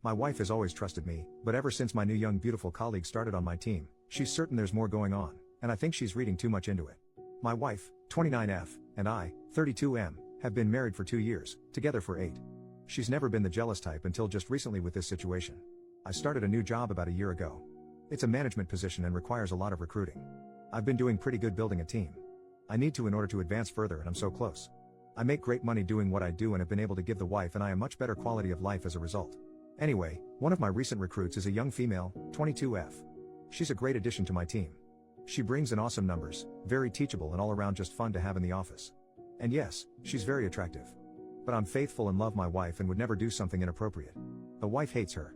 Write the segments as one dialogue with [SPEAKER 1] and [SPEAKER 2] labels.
[SPEAKER 1] My wife has always trusted me, but ever since my new young beautiful colleague started on my team, she's certain there's more going on, and I think she's reading too much into it. My wife, 29F, and I, 32M, have been married for 2 years, together for 8. She's never been the jealous type until just recently with this situation. I started a new job about a year ago. It's a management position and requires a lot of recruiting. I've been doing pretty good building a team. I need to in order to advance further, and I'm so close. I make great money doing what I do and have been able to give the wife and I a much better quality of life as a result. Anyway, one of my recent recruits is a young female, 22F. She's a great addition to my team. She brings in awesome numbers, very teachable and all around just fun to have in the office. And yes, she's very attractive. But I'm faithful and love my wife and would never do something inappropriate. The wife hates her.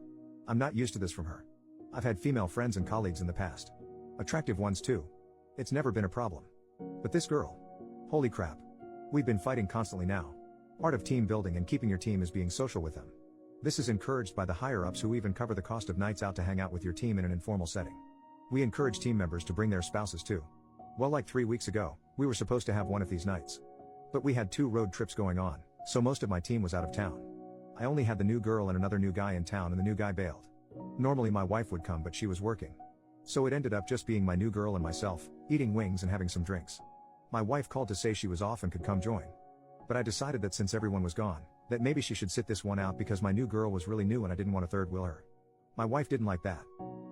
[SPEAKER 1] I'm not used to this from her. I've had female friends and colleagues in the past. Attractive ones too. It's never been a problem. But this girl. Holy crap. We've been fighting constantly now. Art of team building and keeping your team is being social with them. This is encouraged by the higher-ups who even cover the cost of nights out to hang out with your team in an informal setting. We encourage team members to bring their spouses too. Well, like 3 weeks ago, we were supposed to have one of these nights. But we had 2 road trips going on, so most of my team was out of town. I only had the new girl and another new guy in town, and the new guy bailed. Normally my wife would come, but she was working. So it ended up just being my new girl and myself, eating wings and having some drinks. My wife called to say she was off and could come join. But I decided that since everyone was gone, that maybe she should sit this one out because my new girl was really new and I didn't want to third wheel her. My wife didn't like that.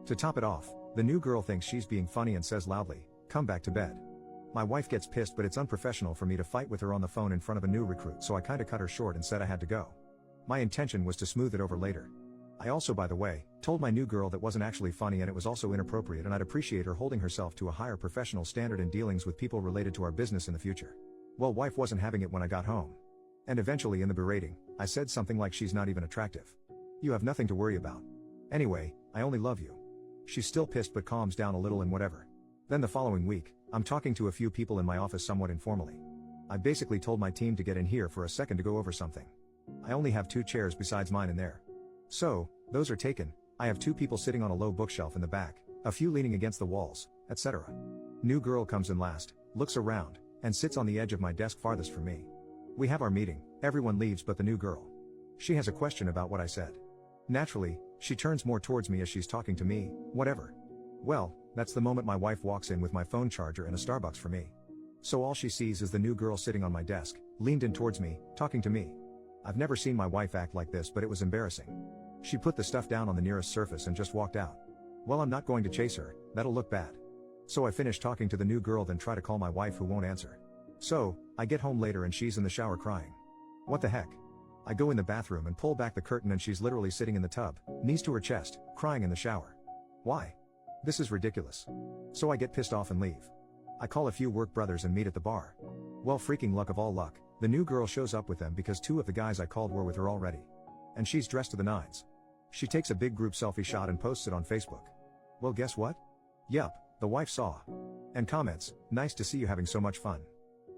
[SPEAKER 1] To top it off, the new girl thinks she's being funny and says loudly, "Come back to bed." My wife gets pissed, but it's unprofessional for me to fight with her on the phone in front of a new recruit, so I kinda cut her short and said I had to go. My intention was to smooth it over later. I also, by the way, told my new girl that wasn't actually funny and it was also inappropriate, and I'd appreciate her holding herself to a higher professional standard in dealings with people related to our business in the future. Well, wife wasn't having it when I got home. And eventually in the berating, I said something like she's not even attractive. You have nothing to worry about. Anyway, I only love you. She's still pissed but calms down a little and whatever. Then the following week, I'm talking to a few people in my office somewhat informally. I basically told my team to get in here for a second to go over something. I only have 2 chairs besides mine in there. So, those are taken. I have 2 people sitting on a low bookshelf in the back, a few leaning against the walls, etc. New girl comes in last, looks around, and sits on the edge of my desk farthest from me. We have our meeting, everyone leaves but the new girl. She has a question about what I said. Naturally, she turns more towards me as she's talking to me, whatever. Well, that's the moment my wife walks in with my phone charger and a Starbucks for me. So all she sees is the new girl sitting on my desk, leaned in towards me, talking to me. I've never seen my wife act like this, but it was embarrassing. She put the stuff down on the nearest surface and just walked out. Well, I'm not going to chase her, that'll look bad. So I finish talking to the new girl, then try to call my wife who won't answer. So, I get home later and she's in the shower crying. What the heck? I go in the bathroom and pull back the curtain and she's literally sitting in the tub, knees to her chest, crying in the shower. Why? This is ridiculous. So I get pissed off and leave. I call a few work brothers and meet at the bar. Well, freaking luck of all luck, the new girl shows up with them because 2 of the guys I called were with her already. And she's dressed to the nines. She takes a big group selfie shot and posts it on Facebook. Well, guess what? Yup, the wife saw. And comments, "Nice to see you having so much fun."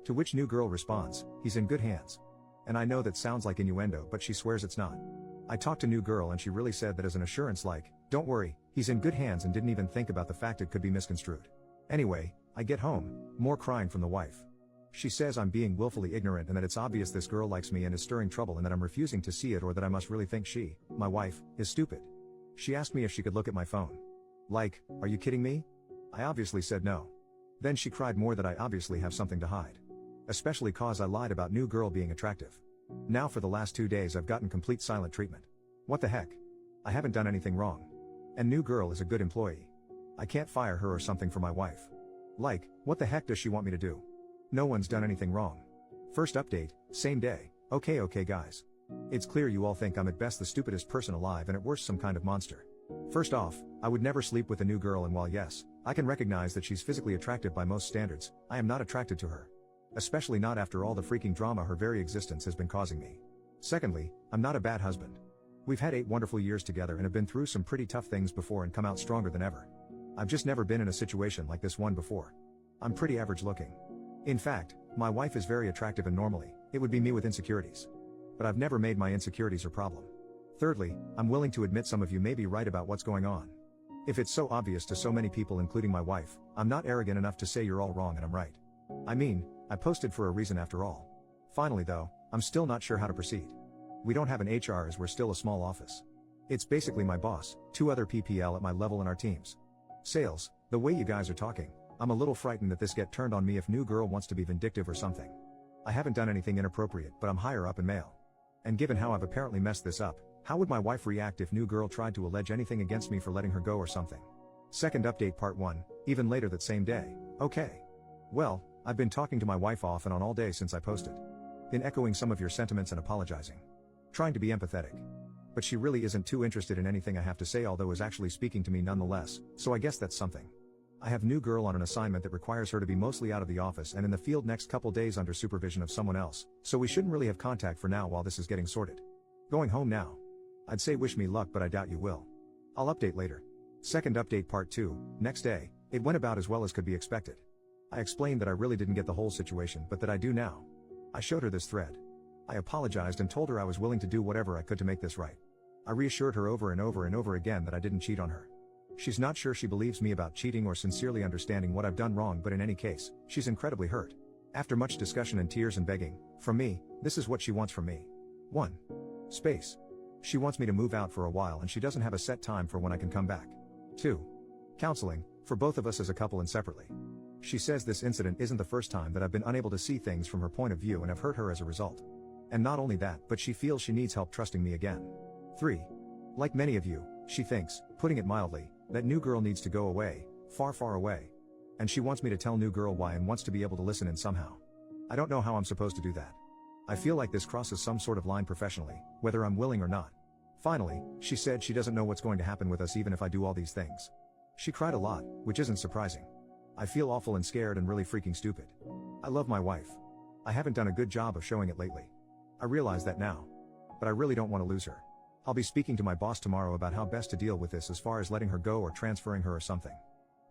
[SPEAKER 1] To which new girl responds, "He's in good hands." And I know that sounds like innuendo, but she swears it's not. I talked to new girl and she really said that as an assurance, like, "Don't worry, he's in good hands," and didn't even think about the fact it could be misconstrued. Anyway, I get home, more crying from the wife. She says I'm being willfully ignorant and that it's obvious this girl likes me and is stirring trouble, and that I'm refusing to see it, or that I must really think she, my wife, is stupid. She asked me if she could look at my phone. Like, are you kidding me? I obviously said no. Then she cried more that I obviously have something to hide. Especially cause I lied about new girl being attractive. Now for the last 2 days I've gotten complete silent treatment. What the heck? I haven't done anything wrong. And new girl is a good employee. I can't fire her or something for my wife. Like, what the heck does she want me to do? No one's done anything wrong. First update, same day. Okay guys. It's clear you all think I'm at best the stupidest person alive and at worst some kind of monster. First off, I would never sleep with a new girl, and while yes, I can recognize that she's physically attractive by most standards, I am not attracted to her. Especially not after all the freaking drama her very existence has been causing me. Secondly, I'm not a bad husband. We've had 8 wonderful years together and have been through some pretty tough things before and come out stronger than ever. I've just never been in a situation like this one before. I'm pretty average looking. In fact, my wife is very attractive and normally, it would be me with insecurities. But I've never made my insecurities her problem. Thirdly, I'm willing to admit some of you may be right about what's going on. If it's so obvious to so many people including my wife, I'm not arrogant enough to say you're all wrong and I'm right. I mean, I posted for a reason after all. Finally though, I'm still not sure how to proceed. We don't have an HR as we're still a small office. It's basically my boss, 2 other PPL at my level in our teams. Sales, the way you guys are talking, I'm a little frightened that this get turned on me if new girl wants to be vindictive or something. I haven't done anything inappropriate, but I'm higher up in mail. And given how I've apparently messed this up, how would my wife react if new girl tried to allege anything against me for letting her go or something? Second update part 1, even later that same day. Okay. Well, I've been talking to my wife off and on all day since I posted. Been echoing some of your sentiments and apologizing. Trying to be empathetic. But she really isn't too interested in anything I have to say, although is actually speaking to me nonetheless, so I guess that's something. I have new girl on an assignment that requires her to be mostly out of the office and in the field next couple days under supervision of someone else, so we shouldn't really have contact for now while this is getting sorted. Going home now. I'd say wish me luck, but I doubt you will. I'll update later. Second update part 2, next day. It went about as well as could be expected. I explained that I really didn't get the whole situation, but that I do now. I showed her this thread. I apologized and told her I was willing to do whatever I could to make this right. I reassured her over and over and over again that I didn't cheat on her. She's not sure she believes me about cheating or sincerely understanding what I've done wrong, but in any case, she's incredibly hurt. After much discussion and tears and begging, from me, this is what she wants from me. 1. Space. She wants me to move out for a while and she doesn't have a set time for when I can come back. 2. Counseling, for both of us as a couple and separately. She says this incident isn't the first time that I've been unable to see things from her point of view and have hurt her as a result. And not only that, but she feels she needs help trusting me again. 3. Like many of you, she thinks, putting it mildly, that new girl needs to go away, far far away. And she wants me to tell new girl why and wants to be able to listen in somehow. I don't know how I'm supposed to do that. I feel like this crosses some sort of line professionally, whether I'm willing or not. Finally, she said she doesn't know what's going to happen with us even if I do all these things. She cried a lot, which isn't surprising. I feel awful and scared and really freaking stupid. I love my wife. I haven't done a good job of showing it lately. I realize that now. But I really don't want to lose her. I'll be speaking to my boss tomorrow about how best to deal with this as far as letting her go or transferring her or something.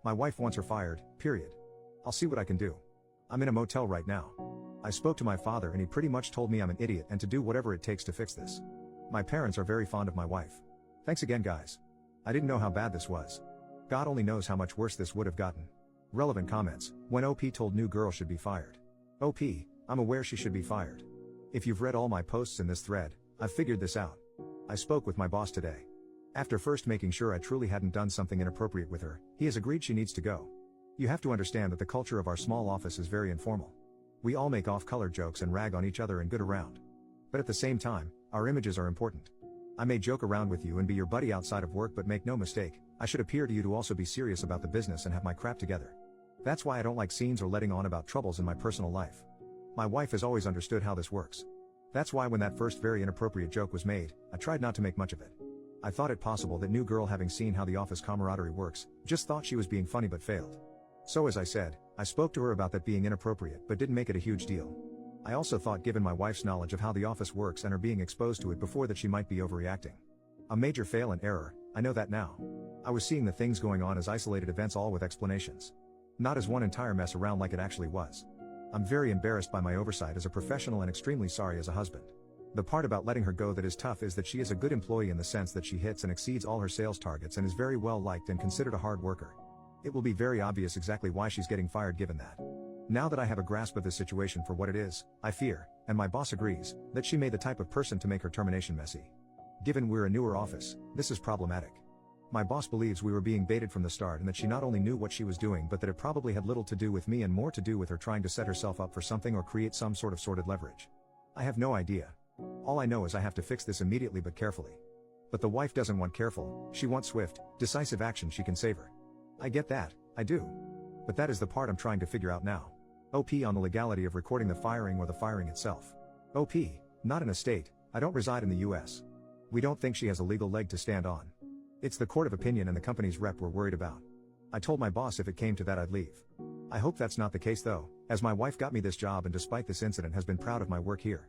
[SPEAKER 1] My wife wants her fired, period. I'll see what I can do. I'm in a motel right now. I spoke to my father and he pretty much told me I'm an idiot and to do whatever it takes to fix this. My parents are very fond of my wife. Thanks again, guys. I didn't know how bad this was. God only knows how much worse this would have gotten. Relevant comments, when OP told new girl should be fired. OP, I'm aware she should be fired. If you've read all my posts in this thread, I've figured this out. I spoke with my boss today. After first making sure I truly hadn't done something inappropriate with her, he has agreed she needs to go. You have to understand that the culture of our small office is very informal. We all make off-color jokes and rag on each other and good around. But at the same time, our images are important. I may joke around with you and be your buddy outside of work, but make no mistake, I should appear to you to also be serious about the business and have my crap together. That's why I don't like scenes or letting on about troubles in my personal life. My wife has always understood how this works. That's why when that first very inappropriate joke was made, I tried not to make much of it. I thought it possible that new girl, having seen how the office camaraderie works, just thought she was being funny but failed. So as I said, I spoke to her about that being inappropriate but didn't make it a huge deal. I also thought, given my wife's knowledge of how the office works and her being exposed to it before, that she might be overreacting. A major fail and error, I know that now. I was seeing the things going on as isolated events, all with explanations. Not as one entire mess around like it actually was. I'm very embarrassed by my oversight as a professional and extremely sorry as a husband. The part about letting her go that is tough is that she is a good employee in the sense that she hits and exceeds all her sales targets and is very well liked and considered a hard worker. It will be very obvious exactly why she's getting fired given that. Now that I have a grasp of this situation for what it is, I fear, and my boss agrees, that she may be the type of person to make her termination messy. Given we're a newer office, this is problematic. My boss believes we were being baited from the start and that she not only knew what she was doing but that it probably had little to do with me and more to do with her trying to set herself up for something or create some sort of sordid leverage. I have no idea. All I know is I have to fix this immediately but carefully. But the wife doesn't want careful, she wants swift, decisive action she can save her. I get that, I do. But that is the part I'm trying to figure out now. OP on the legality of recording the firing or the firing itself. OP, not in a state, I don't reside in the US. We don't think she has a legal leg to stand on. It's the court of opinion and the company's rep we're worried about. I told my boss if it came to that I'd leave. I hope that's not the case though, as my wife got me this job and despite this incident has been proud of my work here.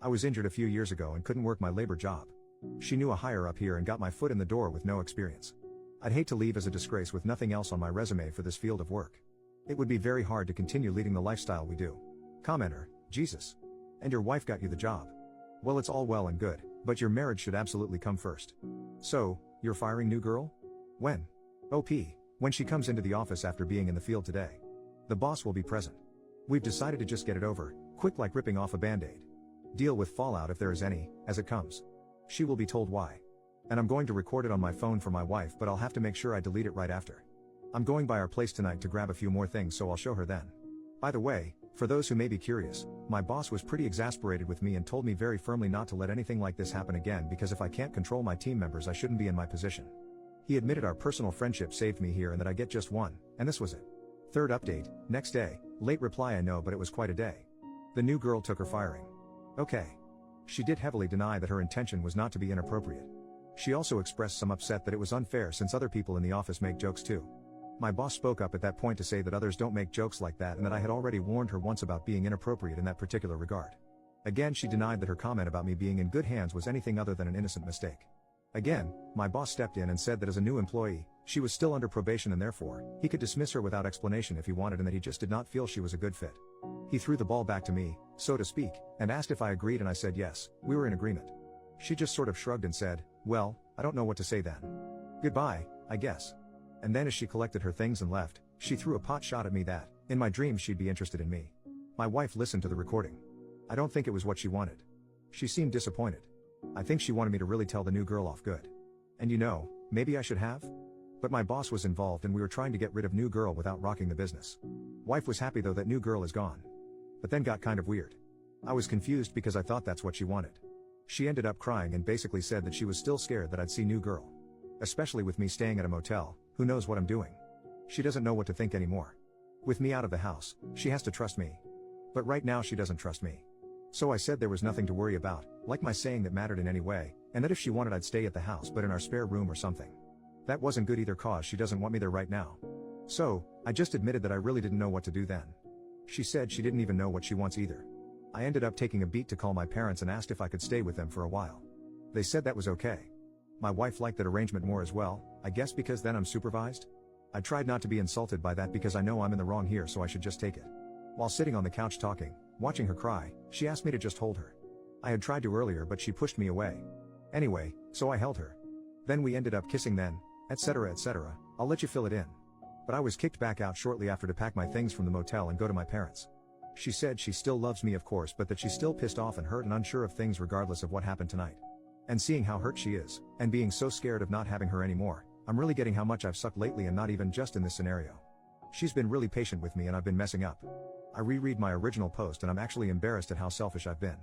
[SPEAKER 1] I was injured a few years ago and couldn't work my labor job. She knew a higher up here and got my foot in the door with no experience. I'd hate to leave as a disgrace with nothing else on my resume for this field of work. It would be very hard to continue leading the lifestyle we do. Commenter, Jesus. And your wife got you the job. Well, it's all well and good, but your marriage should absolutely come first. So, you're firing new girl? When? OP, when she comes into the office after being in the field today. The boss will be present. We've decided to just get it over, quick like ripping off a band-aid. Deal with fallout if there is any, as it comes. She will be told why. And I'm going to record it on my phone for my wife, but I'll have to make sure I delete it right after. I'm going by our place tonight to grab a few more things, so I'll show her then. By the way, for those who may be curious, my boss was pretty exasperated with me and told me very firmly not to let anything like this happen again, because if I can't control my team members, I shouldn't be in my position. He admitted our personal friendship saved me here and that I get just one, and this was it. Third update, next day, late reply I know, but it was quite a day. The new girl took her firing. Okay. She did heavily deny that her intention was not to be inappropriate. She also expressed some upset that it was unfair since other people in the office make jokes too. My boss spoke up at that point to say that others don't make jokes like that and that I had already warned her once about being inappropriate in that particular regard. Again, she denied that her comment about me being in good hands was anything other than an innocent mistake. Again, my boss stepped in and said that as a new employee, she was still under probation and therefore, he could dismiss her without explanation if he wanted, and that he just did not feel she was a good fit. He threw the ball back to me, so to speak, and asked if I agreed, and I said yes, we were in agreement. She just sort of shrugged and said, well, I don't know what to say then. Goodbye, I guess. And then as she collected her things and left, she threw a pot shot at me that, in my dreams, she'd be interested in me. My wife listened to the recording. I don't think it was what she wanted. She seemed disappointed. I think she wanted me to really tell the new girl off good. And you know, maybe I should have? But my boss was involved and we were trying to get rid of new girl without rocking the business. Wife was happy though that new girl is gone. But then got kind of weird. I was confused because I thought that's what she wanted. She ended up crying and basically said that she was still scared that I'd see new girl. Especially with me staying at a motel, who knows what I'm doing? She doesn't know what to think anymore. With me out of the house, she has to trust me. But right now she doesn't trust me. So I said there was nothing to worry about, like my saying that mattered in any way, and that if she wanted I'd stay at the house but in our spare room or something. That wasn't good either cause she doesn't want me there right now. So, I just admitted that I really didn't know what to do then. She said she didn't even know what she wants either. I ended up taking a beat to call my parents and asked if I could stay with them for a while. They said that was okay. My wife liked that arrangement more as well, I guess because then I'm supervised? I tried not to be insulted by that because I know I'm in the wrong here, so I should just take it. While sitting on the couch talking, watching her cry, she asked me to just hold her. I had tried to earlier but she pushed me away. Anyway, so I held her. Then we ended up kissing then, etc. etc. I'll let you fill it in. But I was kicked back out shortly after to pack my things from the motel and go to my parents. She said she still loves me of course, but that she's still pissed off and hurt and unsure of things regardless of what happened tonight. And seeing how hurt she is, and being so scared of not having her anymore, I'm really getting how much I've sucked lately, and not even just in this scenario. She's been really patient with me and I've been messing up. I reread my original post and I'm actually embarrassed at how selfish I've been.